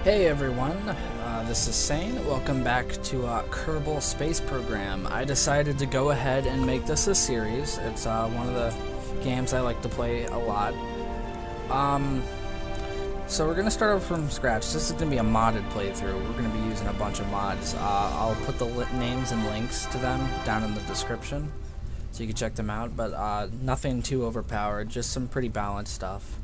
Hey everyone, this is Sain. Welcome back to Kerbal Space Program. I decided to go ahead and make this a series. It's one of the games I like to play a lot. So we're going to start off from scratch. This is going to be a modded playthrough. We're going to be using a bunch of mods. I'll put the names and links to them down in the description so you can check them out, but nothing too overpowered, just some pretty balanced stuff.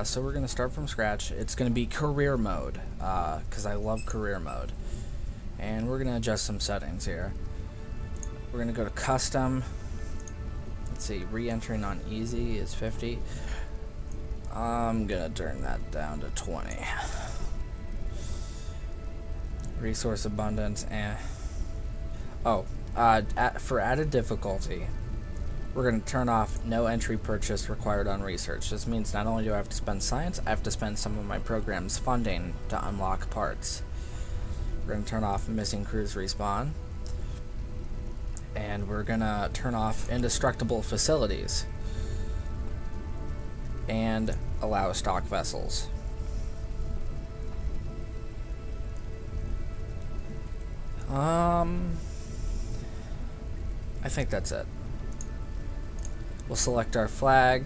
So we're going to start from scratch. It's going to be career mode, because I love career mode. And we're going to adjust some settings here. We're going to go to custom. Let's see, re-entering on easy is 50. I'm going to turn that down to 20. Resource abundance, for added difficulty, we're going to turn off no entry purchase required on research. This means not only do I have to spend science, I have to spend some of my program's funding to unlock parts. We're going to turn off missing crews respawn. And we're going to turn off indestructible facilities. And allow stock vessels. I think that's it. We'll select our flag.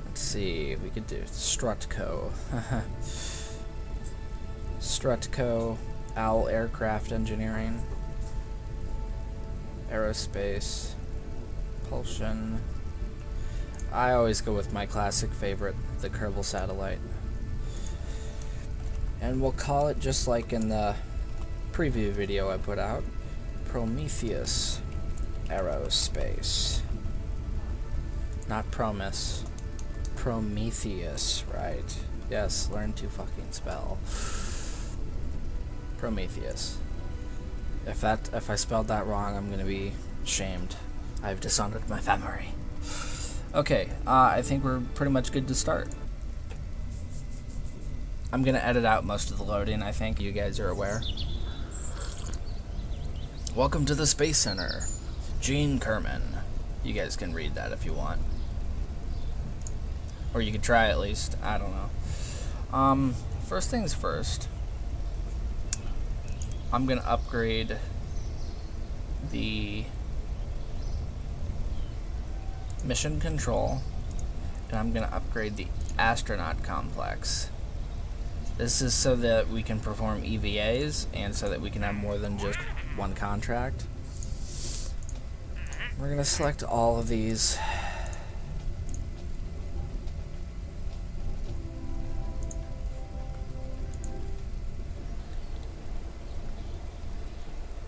Let's see, we could do Strutco. Strutco, Owl Aircraft Engineering, Aerospace, Propulsion. I always go with my classic favorite, the Kerbal satellite. And we'll call it just like in the preview video I put out, Prometheus Aerospace. Not Promise. Prometheus, right? Yes, learn to fucking spell. Prometheus. If I spelled that wrong, I'm gonna be ashamed. I've dishonored my family. Okay, I think we're pretty much good to start. I'm gonna edit out most of the loading, I think you guys are aware. Welcome to the Space Center. Gene Kerman. You guys can read that if you want. Or you could try at least. I don't know. First things first. I'm going to upgrade the mission control. And I'm going to upgrade the astronaut complex. This is so that we can perform EVAs and so that we can have more than just one contract. We're going to select all of these.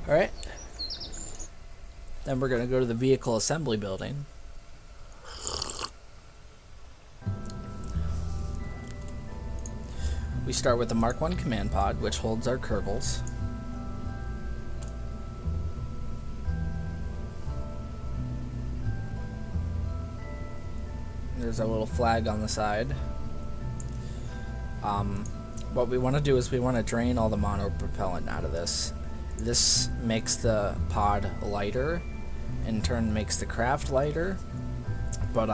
Alright. Then we're going to go to the vehicle assembly building. We start with the Mark I command pod, which holds our Kerbals. There's a little flag on the side. What we want to do is we want to drain all the monopropellant out of this. This makes the pod lighter, in turn makes the craft lighter, but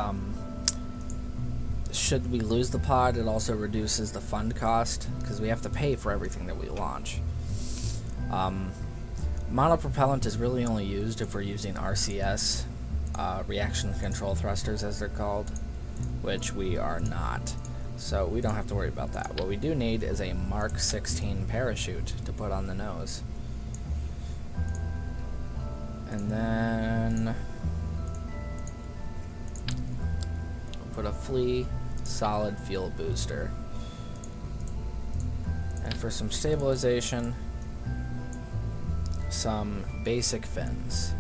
should we lose the pod, it also reduces the fund cost, because we have to pay for everything that we launch. Monopropellant is really only used if we're using RCS, reaction control thrusters as they're called, which we are not, so we don't have to worry about that. What we do need is a Mark 16 parachute to put on the nose. And then we'll put a flea solid fuel booster. And for some stabilization, some basic fins.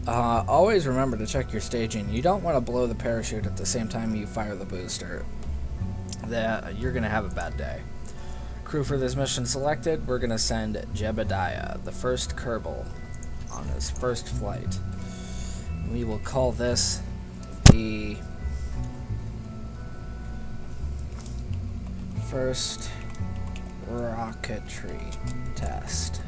Always remember to check your staging. You don't want to blow the parachute at the same time you fire the booster. You're going to have a bad day. Crew for this mission selected, we're going to send Jebediah, the first Kerbal, on his first flight. We will call this the first rocketry test.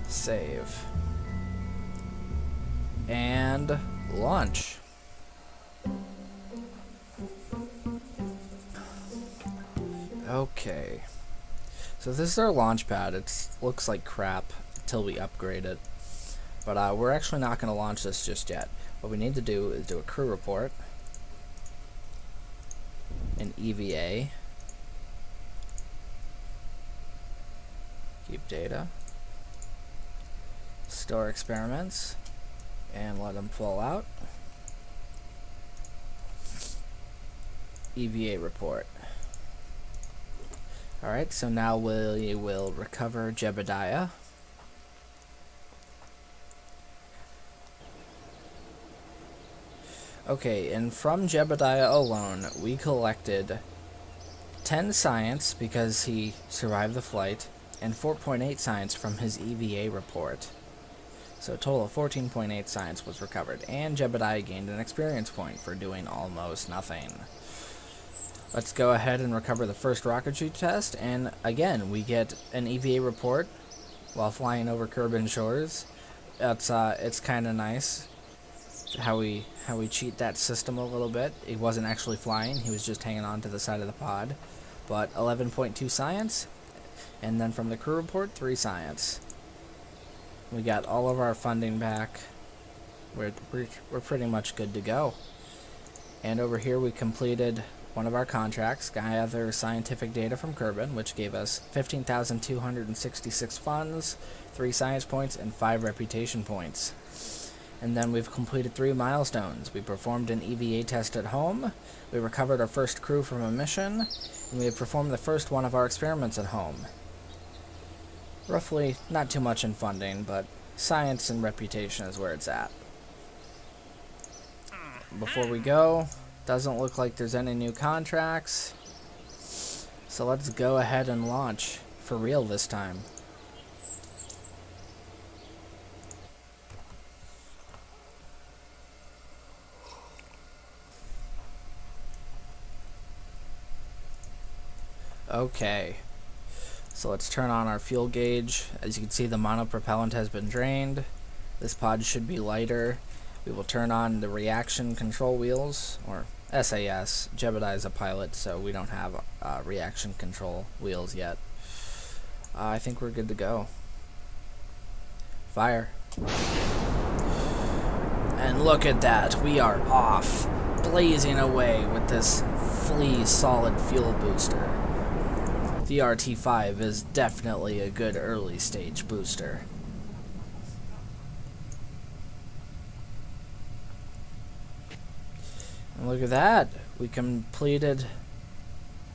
Save. And launch. Okay. So this is our launch pad. It looks like crap until we upgrade it. But we're actually not going to launch this just yet. What we need to do is do a crew report, an EVA, keep data, store experiments, and let them fall out. EVA report. Alright, so now we will recover Jebediah. Okay, and from Jebediah alone, we collected 10 science because he survived the flight, and 4.8 science from his EVA report. So a total of 14.8 science was recovered, and Jebediah gained an experience point for doing almost nothing. Let's go ahead and recover the first rocket chute test, and again, we get an EVA report while flying over Kerbal shores. It's kind of nice how we cheat that system a little bit. He wasn't actually flying, he was just hanging on to the side of the pod. But 11.2 science, and then from the crew report, 3 science. We got all of our funding back. We're pretty much good to go. And over here we completed one of our contracts, gather scientific data from Kerbal, which gave us 15,266 funds, 3 science points, and 5 reputation points. And then we've completed 3 milestones. We performed an EVA test at home, we recovered our first crew from a mission, and we have performed the first one of our experiments at home. Roughly not too much in funding, but science and reputation is where it's at. Before we go, doesn't look like there's any new contracts, so let's go ahead and launch for real this time. Okay, so let's turn on our fuel gauge. As you can see, the monopropellant has been drained. This pod should be lighter. We will turn on the reaction control wheels, or SAS. Jebediah is a pilot, so we don't have reaction control wheels yet. I think we're good to go. Fire. And look at that, we are off, blazing away with this flea solid fuel booster. The RT5 is definitely a good early stage booster. And look at that, we completed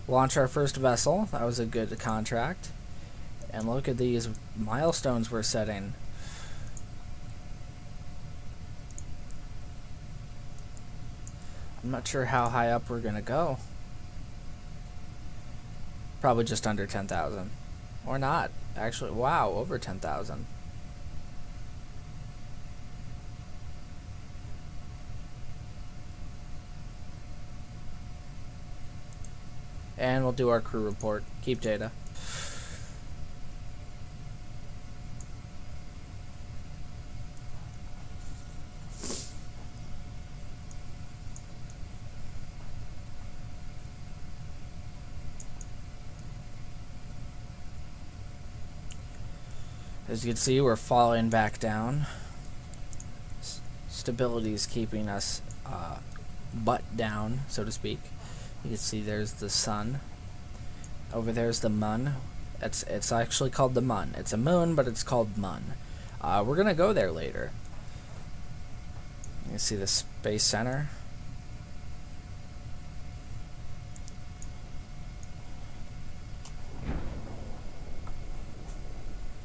launch our first vessel. That was a good contract. And look at these milestones we're setting. I'm not sure how high up we're gonna go. Probably just under 10,000. Or not. Actually, wow, over 10,000. And we'll do our crew report. Keep data. As you can see, we're falling back down. Stability is keeping us butt down, so to speak. You can see there's the sun. Over there's the mun. It's actually called the mun. It's a moon, but it's called mun. We're gonna go there later. You can see the space center.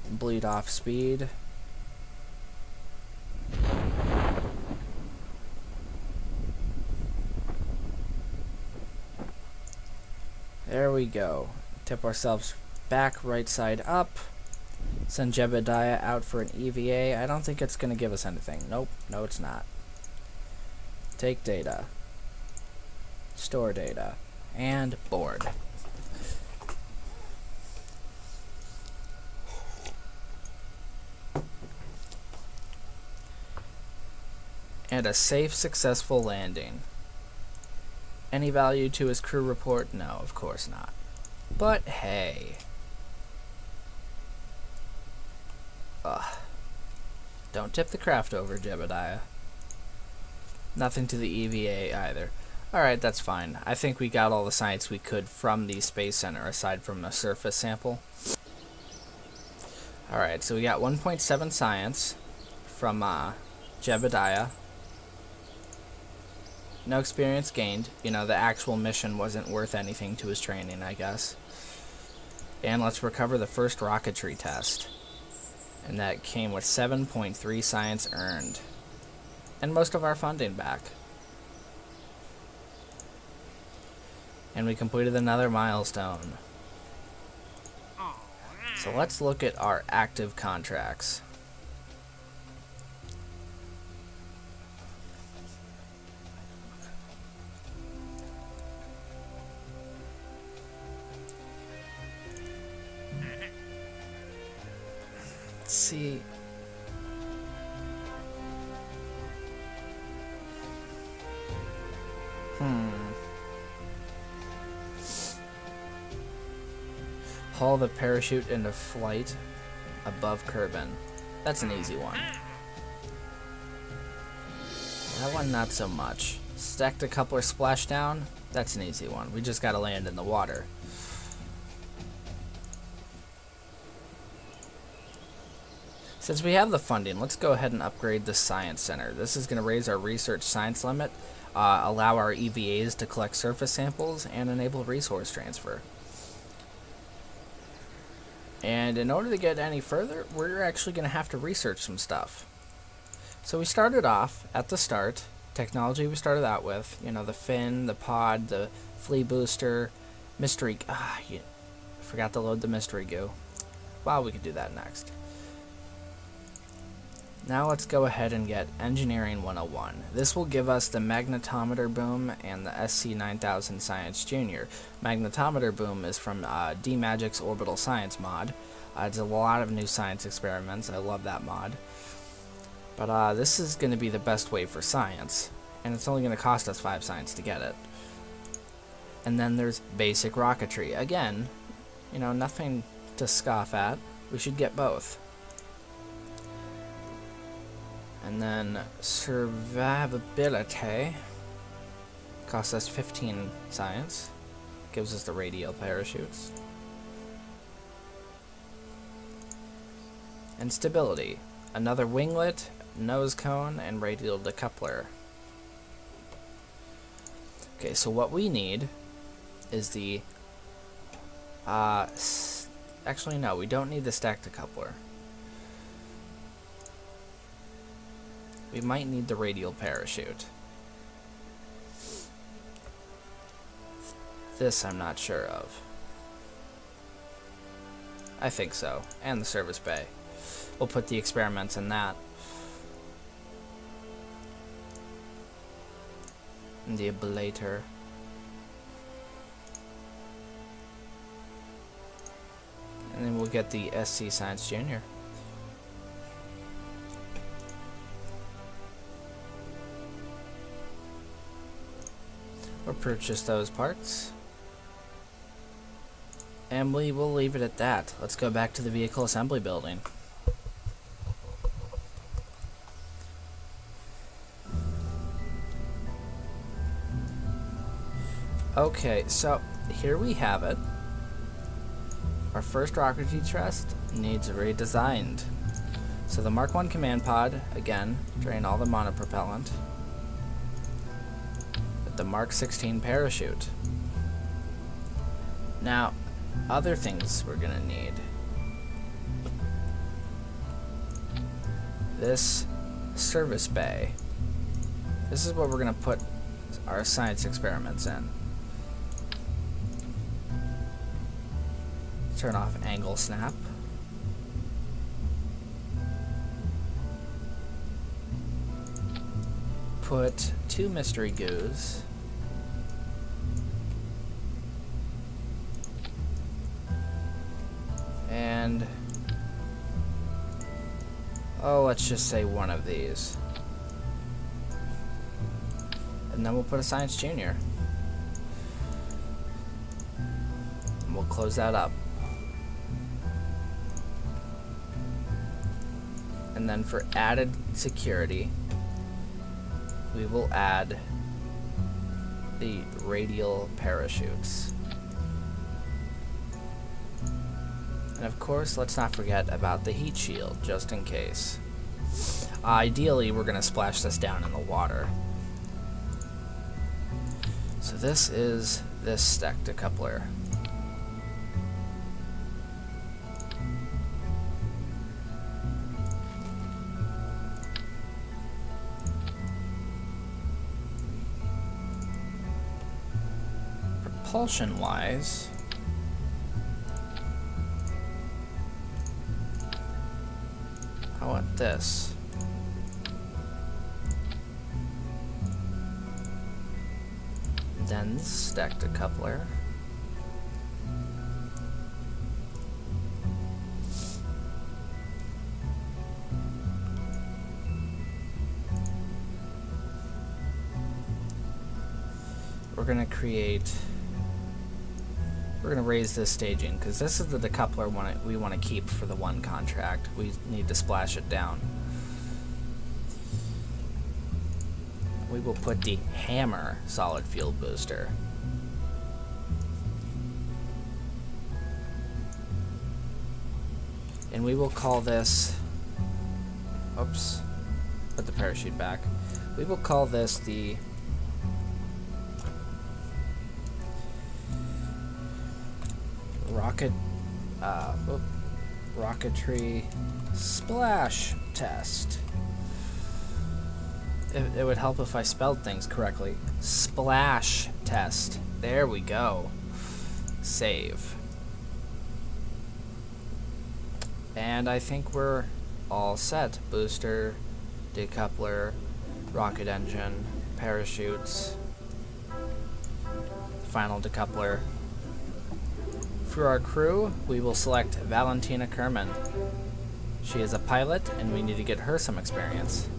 Bleed off speed. There we go. Tip ourselves back, right side up. Send Jebediah out for an EVA. I don't think it's going to give us anything. Nope. No, it's not. Take data. Store data. And board. And a safe, successful landing. Any value to his crew report? No, of course not. But hey. Ugh. Don't tip the craft over, Jebediah. Nothing to the EVA either. Alright, that's fine. I think we got all the science we could from the Space Center, aside from a surface sample. Alright, so we got 1.7 science from Jebediah. No experience gained. You know, the actual mission wasn't worth anything to his training, I guess. And let's recover the first rocketry test. And that came with 7.3 science earned. And most of our funding back. And we completed another milestone. So let's look at our active contracts. Let's see. Haul the parachute into flight above Kerbin. That's an easy one. That one not so much. Stack the coupler splashdown. That's an easy one. We just gotta land in the water. Since we have the funding, let's go ahead and upgrade the Science Center. This is going to raise our research science limit, allow our EVAs to collect surface samples, and enable resource transfer. And in order to get any further, we're actually going to have to research some stuff. So we started off, at the start, technology we started out with, you know, the fin, the pod, the flea booster, mystery... forgot to load the mystery goo. Well, we could do that next. Now let's go ahead and get Engineering 101. This will give us the magnetometer boom and the SC9000 Science Junior. Magnetometer boom is from Dmagic's Orbital Science mod. It's a lot of new science experiments. I love that mod. But this is going to be the best way for science, and it's only going to cost us 5 science to get it. And then there's basic rocketry. Again, you know, nothing to scoff at. We should get both. And then survivability costs us 15 science. Gives us the radial parachutes. And stability. Another winglet, nose cone, and radial decoupler. Okay, so what we need is the... actually, no, we don't need the stack decoupler. We might need the radial parachute. This I'm not sure of. I think so. And the service bay. We'll put the experiments in that. And the ablator. And then we'll get the SC Science Junior. Or purchase those parts. And we will leave it at that. Let's go back to the vehicle assembly building. Okay, so here we have it. Our first rocketry test needs redesigned. So the Mark I command pod, again, drain all the monopropellant. The Mark 16 parachute. Now, other things we're gonna need. This service bay. This is what we're gonna put our science experiments in. Turn off angle snap. Put 2 mystery goos. And let's just say one of these. And then we'll put a Science Junior. And we'll close that up. And then for added security, we will add the radial parachutes. And of course, let's not forget about the heat shield, just in case. Ideally, we're going to splash this down in the water. So this is this stack decoupler. Propulsion-wise, I want this. Then this stack decoupler. We're going to raise this staging, because this is the decoupler we want to keep for the one contract. We need to splash it down. We will put the hammer solid fuel booster. And we will call this, oops, put the parachute back. We will call this the rocketry splash test. It would help if I spelled things correctly. Splash test. There we go. Save. And I think we're all set. Booster, decoupler, rocket engine, parachutes, final decoupler. For our crew, we will select Valentina Kerman. She is a pilot, and we need to get her some experience.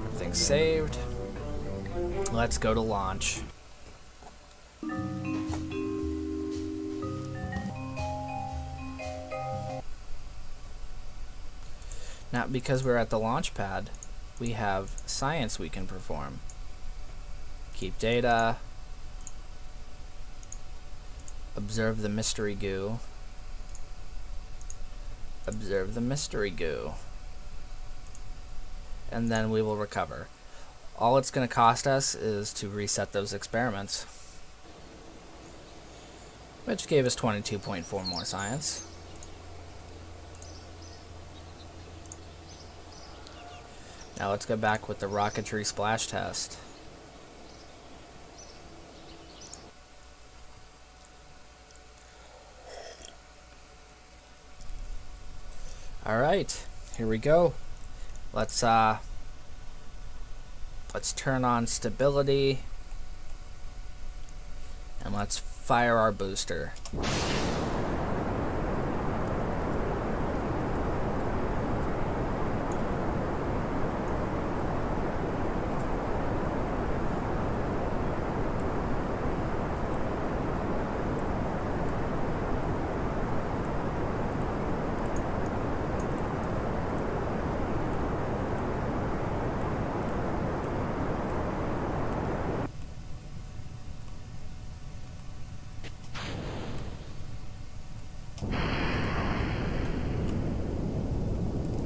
Everything's saved. Let's go to launch. Now, because we're at the launch pad, we have science we can perform. Keep data. Observe the mystery goo. Observe the mystery goo. And then we will recover. All it's going to cost us is to reset those experiments, which gave us 22.4 more science. Now let's go back with the rocketry splash test. Alright, here we go. Let's turn on stability, and let's fire our booster.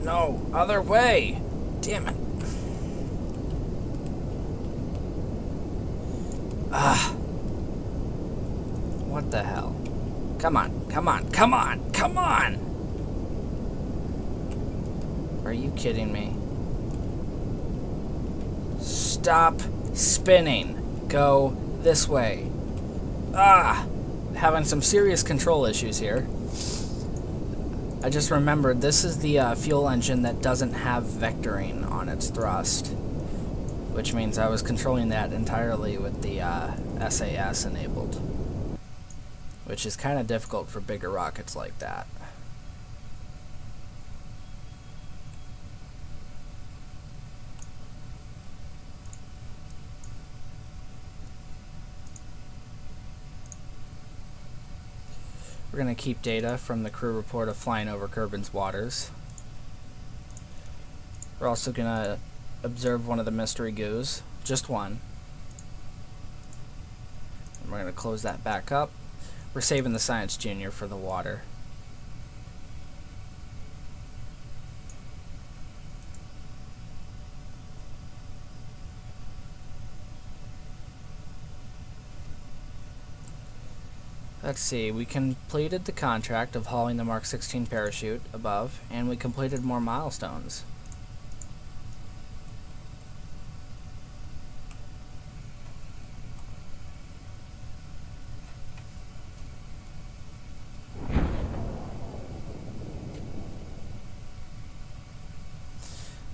No, other way! Damn it. Ah. What the hell? Come on, come on, come on, come on! Are you kidding me? Stop spinning. Go this way. Ah! Having some serious control issues here. I just remembered this is the fuel engine that doesn't have vectoring on its thrust, which means I was controlling that entirely with the SAS enabled, which is kind of difficult for bigger rockets like that. We're going to keep data from the crew report of flying over Kerbin's waters. We're also going to observe one of the mystery goos, just one. And we're going to close that back up. We're saving the Science Junior for the water. Let's see, we completed the contract of hauling the Mark 16 parachute above, and we completed more milestones.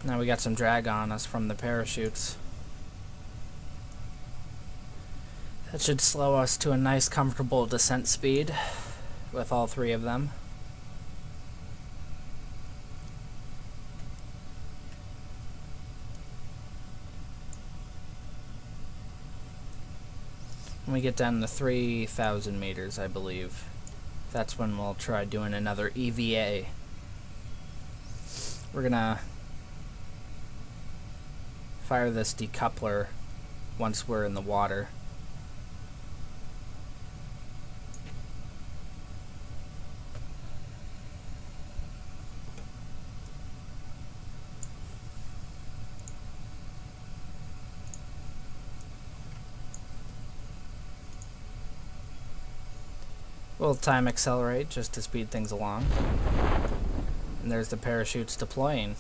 Now we got some drag on us from the parachutes. That should slow us to a nice comfortable descent speed with all three of them. When we get down to 3,000 meters, I believe, that's when we'll try doing another EVA. We're gonna fire this decoupler once we're in the water. We'll time accelerate just to speed things along. And there's the parachutes deploying.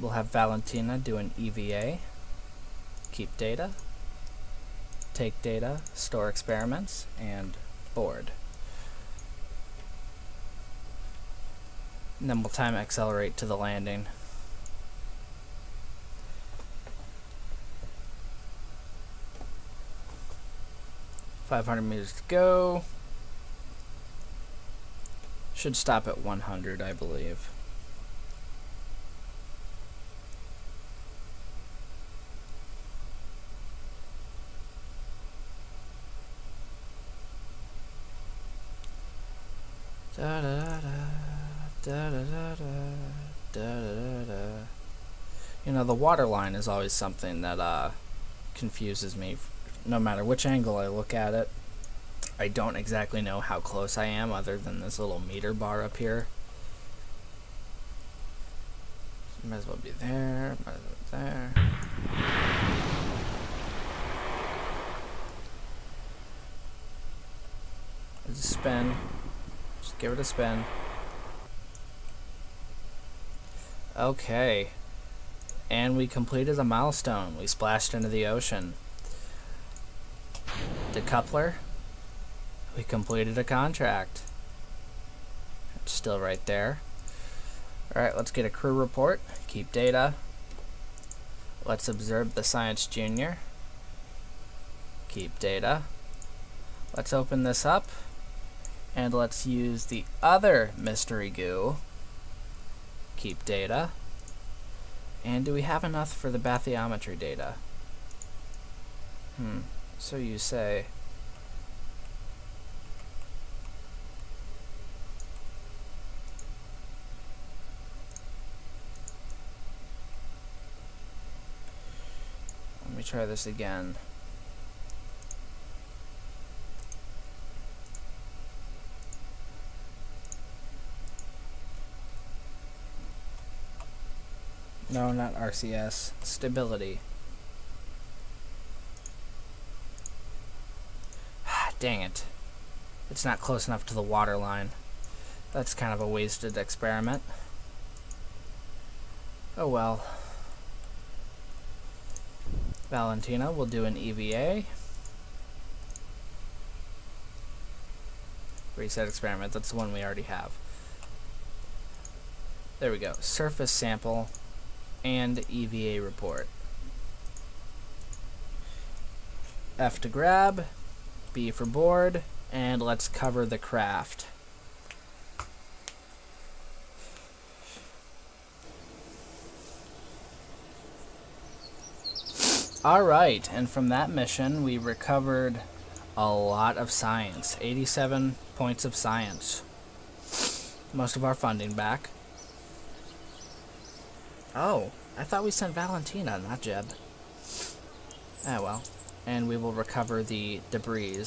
We'll have Valentina do an EVA, keep data, take data, store experiments, and board. And then we'll time accelerate to the landing. $500 meters to go. Should stop at 100, I believe. Da da da da da da da da da. You know, the water line is always something that confuses me. No matter which angle I look at it, I don't exactly know how close I am other than this little meter bar up here. So might as well be there, might as well be there. Let's spin. Just give it a spin. Okay. And we completed a milestone. We splashed into the ocean. Decoupler, we completed a contract. It's still right there. Alright, let's get a crew report, keep data. Let's observe the Science Junior. Keep data. Let's open this up, and let's use the other mystery goo. Keep data. And do we have enough for the bathymetry data? So you say. Let me try this again. No, not RCS. Stability. Dang it. It's not close enough to the water line. That's kind of a wasted experiment. Oh well. Valentina will do an EVA. Reset experiment. That's the one we already have. There we go. Surface sample and EVA report. F to grab. B for board, and let's cover the craft. Alright, and from that mission we recovered a lot of science. 87 points of science. Most of our funding back. Oh, I thought we sent Valentina, not Jeb. Ah well. And we will recover the debris.